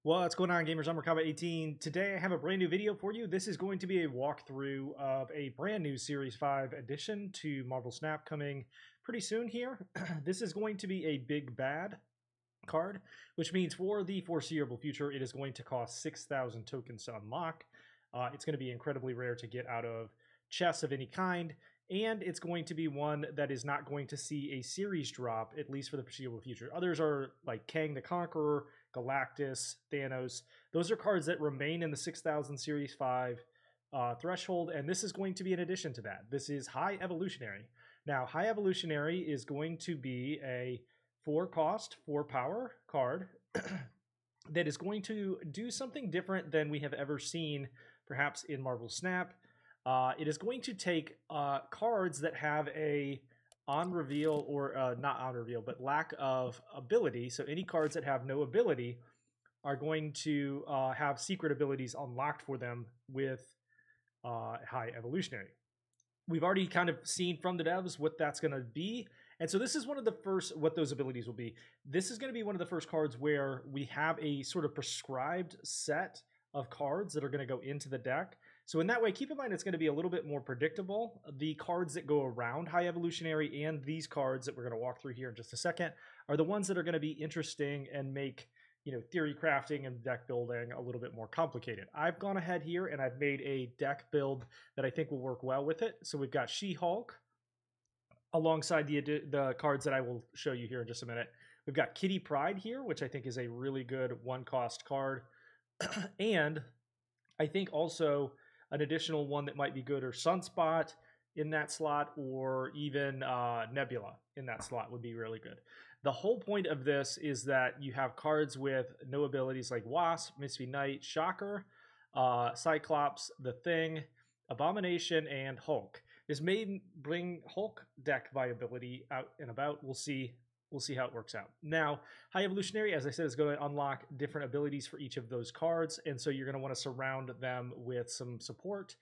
What's going on, gamers? I'm Merkaba18. Today I have a brand new video for you. This is going to be a walkthrough of a brand new Series 5 addition to Marvel Snap coming pretty soon here. This is going to be a big bad card, which means for the foreseeable future, it is going to cost 6,000 tokens to unlock. It's going to be incredibly rare to get out of chests of any kind, and it's going to be one that is not going to see a series drop, at least for the foreseeable future. Others are like Kang the Conqueror, Galactus, Thanos. Those are cards that remain in the 6,000 Series 5 threshold, and this is going to be an addition to that. This is High Evolutionary. Now, High Evolutionary is going to be a 4-cost, 4-power card that is going to do something different than we have ever seen, perhaps in Marvel Snap. It is going to take cards that have a on reveal or not on reveal, but lack of ability. So any cards that have no ability are going to have secret abilities unlocked for them with High Evolutionary. We've already kind of seen from the devs what that's going to be. And so this is one of the first, what those abilities will be. This is going to be one of the first cards where we have a sort of prescribed set of cards that are going to go into the deck. So in that way, keep in mind it's going to be a little bit more predictable. The cards that go around High Evolutionary and these cards that we're going to walk through here in just a second are the ones that are going to be interesting and make, you know, theory crafting and deck building a little bit more complicated. I've gone ahead here and I've made a deck build that I think will work well with it. So we've got She-Hulk alongside the cards that I will show you here in just a minute. We've got Kitty Pryde here, which I think is a really good 1-cost card. And I think also an additional one that might be good or Sunspot in that slot, or even Nebula in that slot would be really good. The whole point of this is that you have cards with no abilities like Wasp, Misty Knight, Shocker, Cyclops, The Thing, Abomination, and Hulk. This may bring Hulk deck viability out and about. We'll see how it works out. Now, High Evolutionary, as I said, is going to unlock different abilities for each of those cards, and so you're going to want to surround them with some support.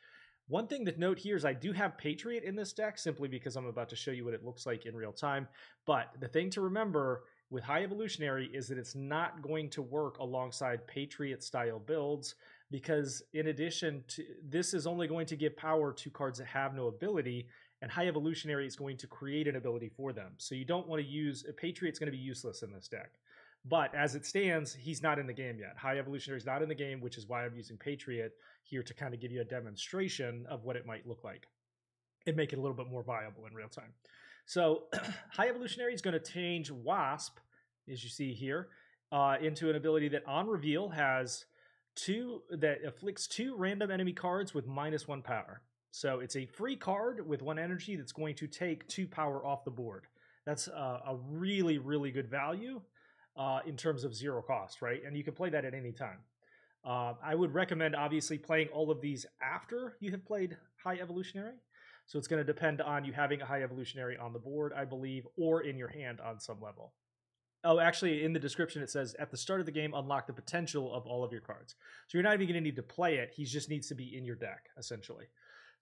One thing to note here is I do have Patriot in this deck, simply because I'm about to show you what it looks like in real time. But the thing to remember with High Evolutionary is that it's not going to work alongside Patriot-style builds, because in addition to this is only going to give power to cards that have no ability, and High Evolutionary is going to create an ability for them. So you don't want to use a Patriot's going to be useless in this deck. But as it stands, he's not in the game yet. High Evolutionary is not in the game, which is why I'm using Patriot here to kind of give you a demonstration of what it might look like and make it a little bit more viable in real time. So High Evolutionary is going to change Wasp, as you see here, into an ability that on reveal has that afflicts 2 random enemy cards with -1 power. So it's a free card with 1 energy that's going to take 2 power off the board. That's a really, really good value in terms of 0 cost, right? And you can play that at any time. I would recommend, obviously, playing all of these after you have played High Evolutionary. So it's going to depend on you having a High Evolutionary on the board, I believe, or in your hand on some level. Oh, actually, in the description, it says, at the start of the game, unlock the potential of all of your cards. So you're not even going to need to play it. He just needs to be in your deck, essentially.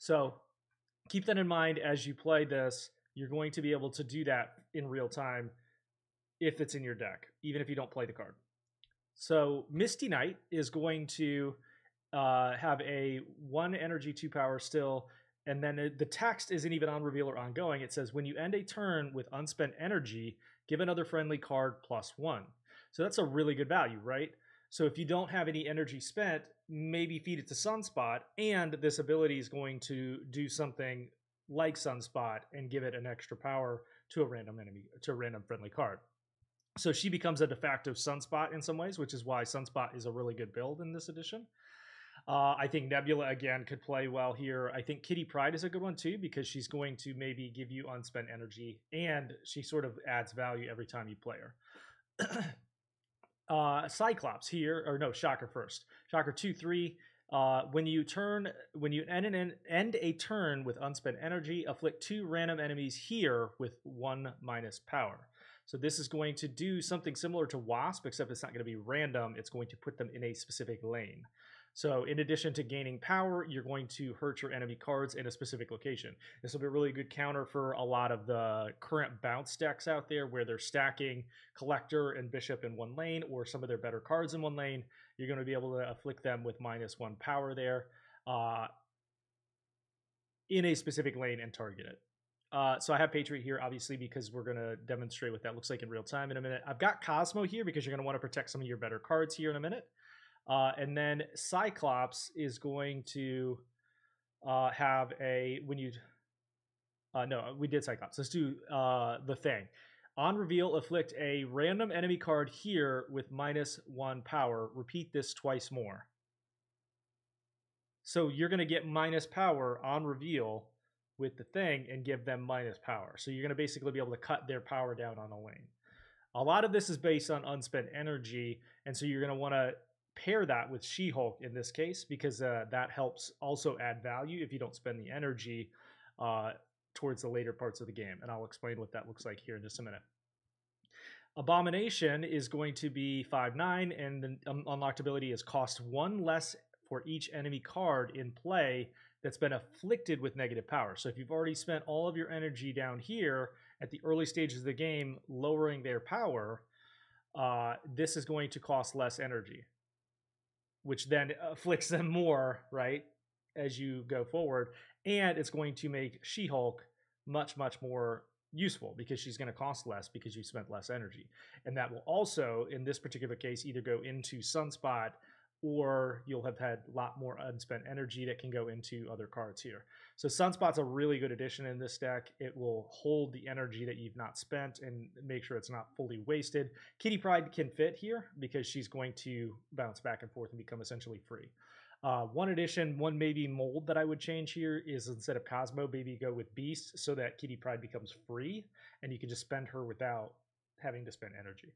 So keep that in mind as you play this. You're going to be able to do that in real time if it's in your deck, even if you don't play the card. So Misty Knight is going to have a 1 energy, 2 power still, and then the text isn't even on reveal or ongoing. It says, when you end a turn with unspent energy, give another friendly card +1. So that's a really good value, right? So if you don't have any energy spent, maybe feed it to Sunspot, and this ability is going to do something like Sunspot and give it an extra power to a random enemy, to a random friendly card. So she becomes a de facto Sunspot in some ways, which is why Sunspot is a really good build in this edition. I think Nebula, again, could play well here. I think Kitty Pryde is a good one, too, because she's going to maybe give you unspent energy, and she sort of adds value every time you play her. Cyclops here, or no, Shocker first. Shocker 2/3. When you end a turn with unspent energy, afflict 2 random enemies here with 1 minus power. So this is going to do something similar to Wasp, except it's not going to be random. It's going to put them in a specific lane. So in addition to gaining power, you're going to hurt your enemy cards in a specific location. This will be a really good counter for a lot of the current bounce decks out there where they're stacking Collector and Bishop in one lane or some of their better cards in one lane. You're going to be able to afflict them with -1 power there in a specific lane and target it. So I have Patriot here, obviously, because we're going to demonstrate what that looks like in real time in a minute. I've got Cosmo here because you're going to want to protect some of your better cards here in a minute. And then Cyclops is going to have a, when you, no, we did Cyclops. Let's do the thing. On reveal, afflict a random enemy card here with -1 power. Repeat this twice more. So you're going to get minus power on reveal with the thing and give them minus power. So you're going to basically be able to cut their power down on a lane. A lot of this is based on unspent energy, and so you're going to want to pair that with She-Hulk in this case, because that helps also add value if you don't spend the energy towards the later parts of the game. And I'll explain what that looks like here in just a minute. Abomination is going to be 5/9, and the unlocked ability is cost 1 less for each enemy card in play that's been afflicted with negative power. So if you've already spent all of your energy down here at the early stages of the game lowering their power, this is going to cost less energy, which then afflicts them more, right, as you go forward. And it's going to make She-Hulk much, much more useful because she's going to cost less because you spent less energy. And that will also, in this particular case, either go into Sunspot, or you'll have had a lot more unspent energy that can go into other cards here. So Sunspot's a really good addition in this deck. It will hold the energy that you've not spent and make sure it's not fully wasted. Kitty Pryde can fit here because she's going to bounce back and forth and become essentially free. One addition, one maybe mold that I would change here is instead of Cosmo, maybe go with Beast so that Kitty Pryde becomes free and you can just spend her without having to spend energy.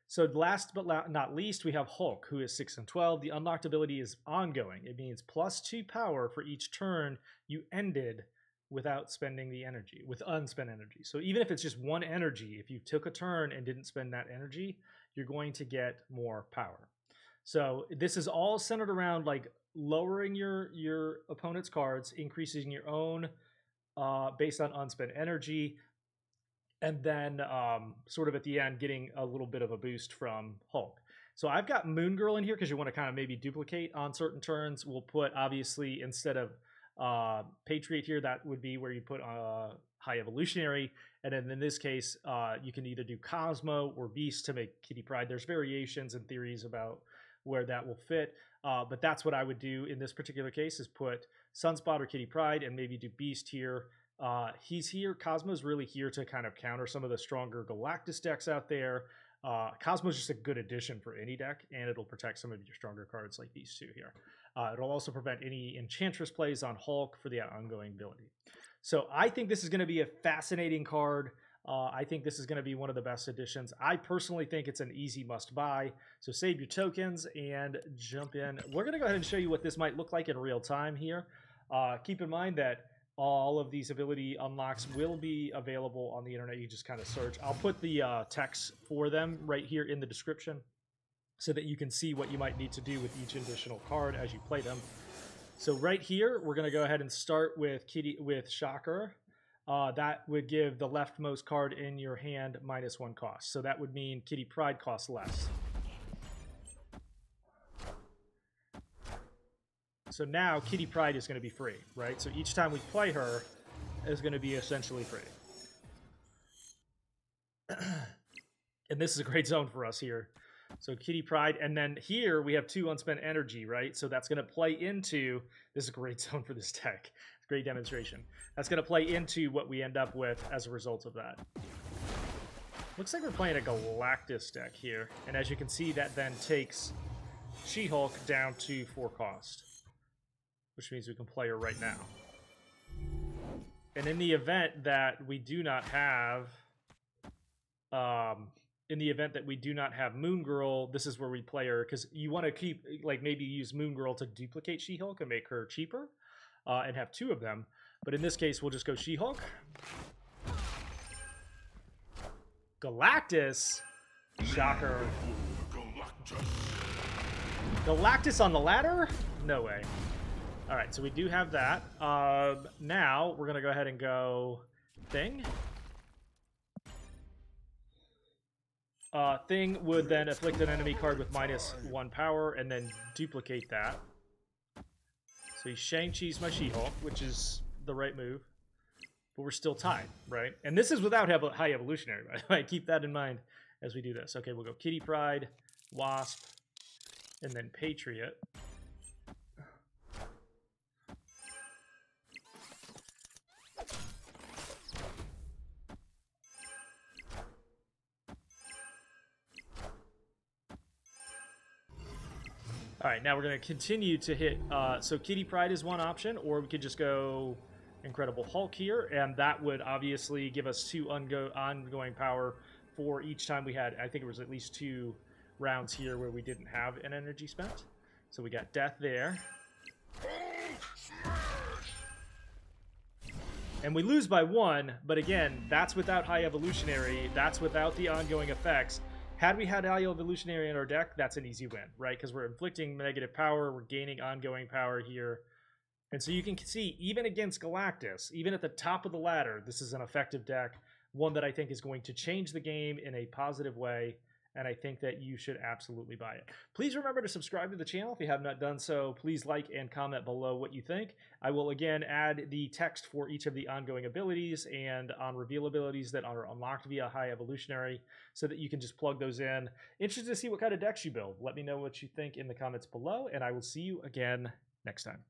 So last but not least, we have Hulk, who is 6 and 12. The unlocked ability is ongoing. It means +2 power for each turn you ended without spending the energy, with unspent energy. So even if it's just 1 energy, if you took a turn and didn't spend that energy, you're going to get more power. So this is all centered around like lowering your opponent's cards, increasing your own based on unspent energy, and then sort of at the end getting a little bit of a boost from Hulk. So I've got Moon Girl in here because you want to kind of maybe duplicate on certain turns. We'll put, obviously, instead of Patriot here, that would be where you put High Evolutionary. And then in this case, you can either do Cosmo or Beast to make Kitty Pryde. There's variations and theories about where that will fit. But that's what I would do in this particular case, is put Sunspot or Kitty Pryde and maybe do Beast here. He's here. Cosmo's really here to kind of counter some of the stronger Galactus decks out there. Cosmo's just a good addition for any deck, and it'll protect some of your stronger cards like these two here. It'll also prevent any Enchantress plays on Hulk for the ongoing ability. So I think this is going to be a fascinating card. I think this is going to be one of the best additions. I personally think it's an easy must-buy. So save your tokens and jump in. We're going to go ahead and show you what this might look like in real time here. Keep in mind that all of these ability unlocks will be available on the internet. You just kind of search. I'll put the text for them right here in the description so that you can see what you might need to do with each additional card as you play them. So right here, we're going to go ahead and start with Shocker. That would give the leftmost card in your hand -1 cost. So that would mean Kitty Pryde costs less. So now Kitty Pryde is going to be free, right? So each time we play her is going to be essentially free. And this is a great zone for us here. So Kitty Pryde, and then here we have 2 unspent energy, right? So that's going to play into, this is a great zone for this deck. It's a great demonstration. That's going to play into what we end up with as a result of that. Looks like we're playing a Galactus deck here. And as you can see, that then takes She-Hulk down to 4 cost. Which means we can play her right now. And in the event that we do not have, Moon Girl, this is where we play her, because you want to keep, like, maybe use Moon Girl to duplicate She-Hulk and make her cheaper, and have 2 of them. But in this case, we'll just go She-Hulk. Galactus. Shocker. Galactus on the ladder? No way. All right, so we do have that. Now we're gonna go ahead and go Thing. Thing would then afflict an enemy card with -1 power and then duplicate that. So he Shang-Chi's my She-Hulk, which is the right move. But we're still tied, right? And this is without high evolutionary, by the way. Keep that in mind as we do this. Okay, we'll go Kitty Pryde, Wasp, and then Patriot. All right, now we're going to continue to hit. So Kitty Pryde is one option, or we could just go Incredible Hulk here, and that would obviously give us 2 ongoing power for each time we had. I think it was at least 2 rounds here where we didn't have an energy spent. So we got death there. And we lose by 1, but again, that's without high evolutionary. That's without the ongoing effects. Had we had high evolutionary in our deck, that's an easy win, right? Because we're inflicting negative power, we're gaining ongoing power here. And so you can see, even against Galactus, even at the top of the ladder, this is an effective deck, one that I think is going to change the game in a positive way, and I think that you should absolutely buy it. Please remember to subscribe to the channel if you have not done so. Please like and comment below what you think. I will again add the text for each of the ongoing abilities and on reveal abilities that are unlocked via high evolutionary so that you can just plug those in. Interested to see what kind of decks you build. Let me know what you think in the comments below, and I will see you again next time.